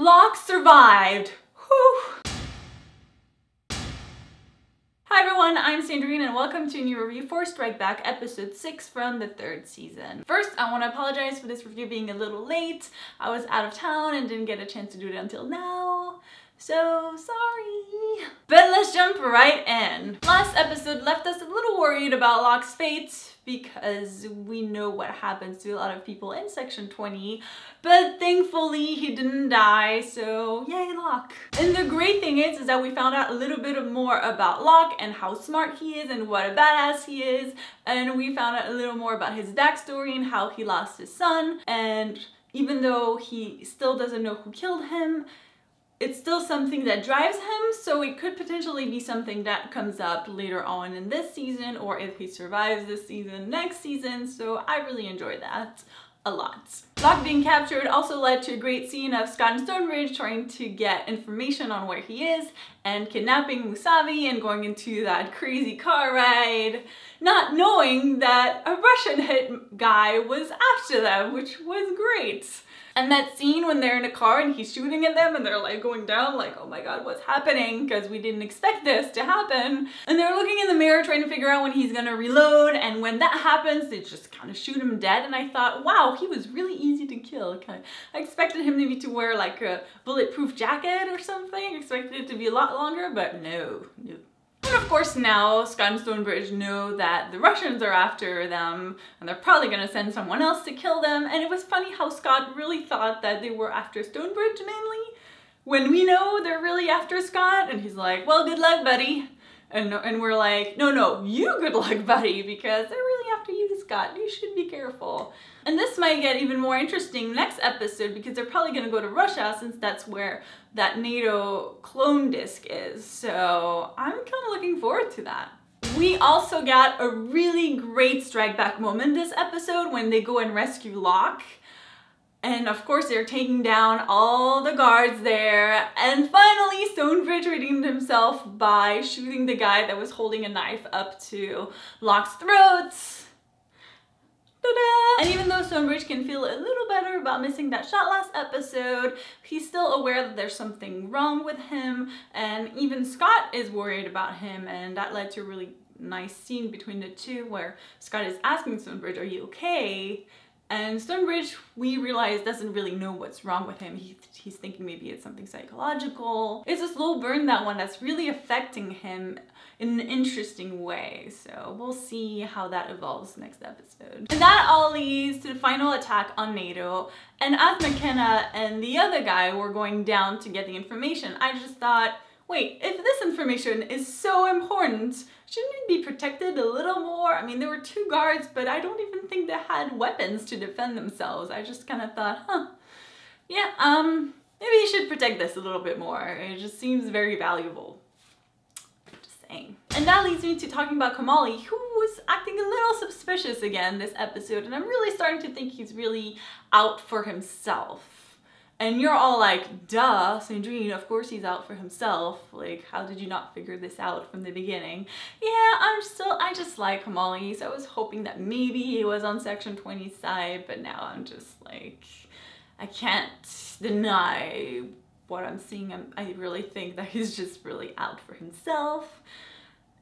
Locke survived. Whew. Hi everyone, I'm Sandrine and welcome to a new review for Strike Back episode 6 from the 3rd season. First, I want to apologize for this review being a little late. I was out of town and didn't get a chance to do it until now. So sorry. But let's jump right in. Last episode left us a little worried about Locke's fate because we know what happens to a lot of people in section 20, but thankfully he didn't die, so yay Locke. And the great thing is that we found out a little bit more about Locke and how smart he is and what a badass he is, and we found out a little more about his backstory and how he lost his son, and even though he still doesn't know who killed him, it's still something that drives him, so it could potentially be something that comes up later on in this season, or if he survives this season, next season, so I really enjoyed that a lot. Locke being captured also led to a great scene of Scott and Stonebridge trying to get information on where he is, and kidnapping Musavi and going into that crazy car ride, not knowing that a Russian hit guy was after them, which was great. And that scene when they're in a car and he's shooting at them and they're like going down like, oh my god, what's happening? Because we didn't expect this to happen. And they're looking in the mirror trying to figure out when he's gonna reload, and when that happens, they just kind of shoot him dead. And I thought, wow, he was really easy to kill. I expected him maybe to wear like a bulletproof jacket or something. I expected it to be a lot longer, but no. And of course now Scott and Stonebridge know that the Russians are after them and they're probably gonna send someone else to kill them. And it was funny how Scott really thought that they were after Stonebridge mainly, when we know they're really after Scott, and he's like, well, good luck, buddy. And we're like, no, you good luck, buddy, because they're really after you, Scott. You should be careful. And this might get even more interesting next episode because they're probably gonna go to Russia since that's where that Nato clone disc is. So I'm kind of looking forward to that. We also got a really great strike back moment this episode when they go and rescue Locke. And of course they're taking down all the guards there. And finally Stonebridge redeemed himself by shooting the guy that was holding a knife up to Locke's throat. And even though Stonebridge can feel a little better about missing that shot last episode, he's still aware that there's something wrong with him, and even Scott is worried about him, and that led to a really nice scene between the two where Scott is asking Stonebridge, are you okay? And Stonebridge, we realize, doesn't really know what's wrong with him. He's thinking maybe it's something psychological. It's a slow burn, that one, that's really affecting him in an interesting way. So we'll see how that evolves next episode. And that all leads to the final attack on Nato. And as McKenna and the other guy were going down to get the information, I just thought, wait, if this information is so important, shouldn't it be protected a little more? I mean, there were 2 guards, but I don't even think they had weapons to defend themselves. I just kind of thought, yeah, maybe you should protect this a little bit more. It just seems very valuable. Just saying. And that leads me to talking about Kamali, who was acting a little suspicious again this episode, and I'm really starting to think he's really out for himself. And you're all like, duh, Sandrine, of course he's out for himself. Like, how did you not figure this out from the beginning? Yeah, I just like Kamali, so I was hoping that maybe he was on section 20's side, but now I'm just like, I can't deny what I'm seeing. I really think that he's just really out for himself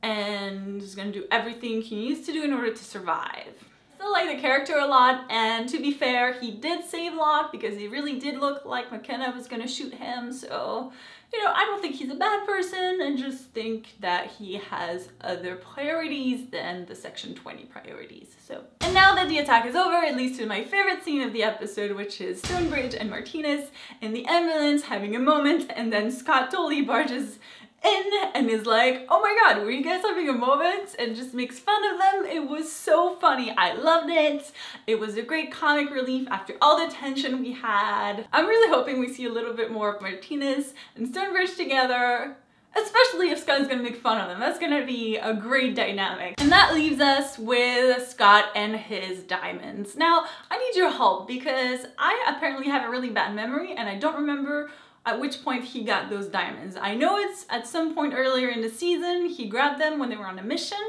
and is gonna do everything he needs to do in order to survive. Still like the character a lot, and to be fair, he did save Locke because he really did look like McKenna was gonna shoot him, so, you know, I don't think he's a bad person, and just think that he has other priorities than the section 20 priorities, so. And now that the attack is over, it leads to my favorite scene of the episode, which is Stonebridge and Martinez in the ambulance having a moment, and then Scott totally barges in and is like, oh my god, were you guys having a moment? And just makes fun of them. It was so funny. I loved it. It was a great comic relief after all the tension we had. I'm really hoping we see a little bit more of Martinez and Stonebridge together, especially if Scott's gonna make fun of them. That's gonna be a great dynamic. And that leaves us with Scott and his diamonds. Now, I need your help because I apparently have a really bad memory and I don't remember at which point he got those diamonds. I know it's at some point earlier in the season, he grabbed them when they were on a mission.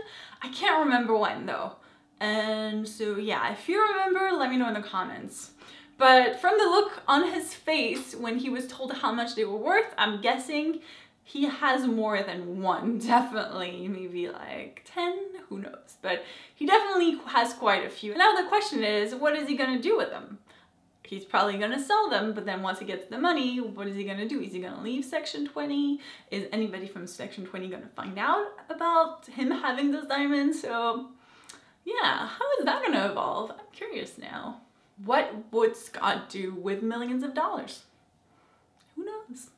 I can't remember when though. And so yeah, if you remember, let me know in the comments. But from the look on his face when he was told how much they were worth, I'm guessing he has more than one, definitely, maybe like 10, who knows, but he definitely has quite a few. Now the question is, what is he gonna do with them? He's probably gonna sell them, but then once he gets the money, what is he gonna do? Is he gonna leave Section 20? Is anybody from Section 20 gonna find out about him having those diamonds? So yeah, how is that gonna evolve? I'm curious now. What would Scott do with millions of dollars? Who knows?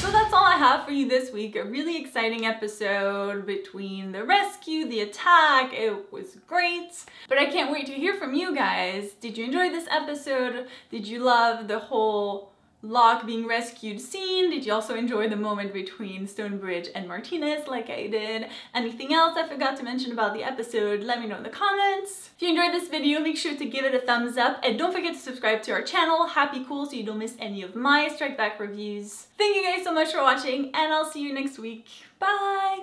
So that's all I have for you this week. A really exciting episode between the rescue, the attack. It was great. But I can't wait to hear from you guys. Did you enjoy this episode? Did you love the whole Locke being rescued scene? Did you also enjoy the moment between Stonebridge and Martinez like I did? Anything else I forgot to mention about the episode, let me know in the comments. If you enjoyed this video, make sure to give it a thumbs up and don't forget to subscribe to our channel, Happy Cool, so you don't miss any of my Strike Back reviews. Thank you guys so much for watching and I'll see you next week. Bye!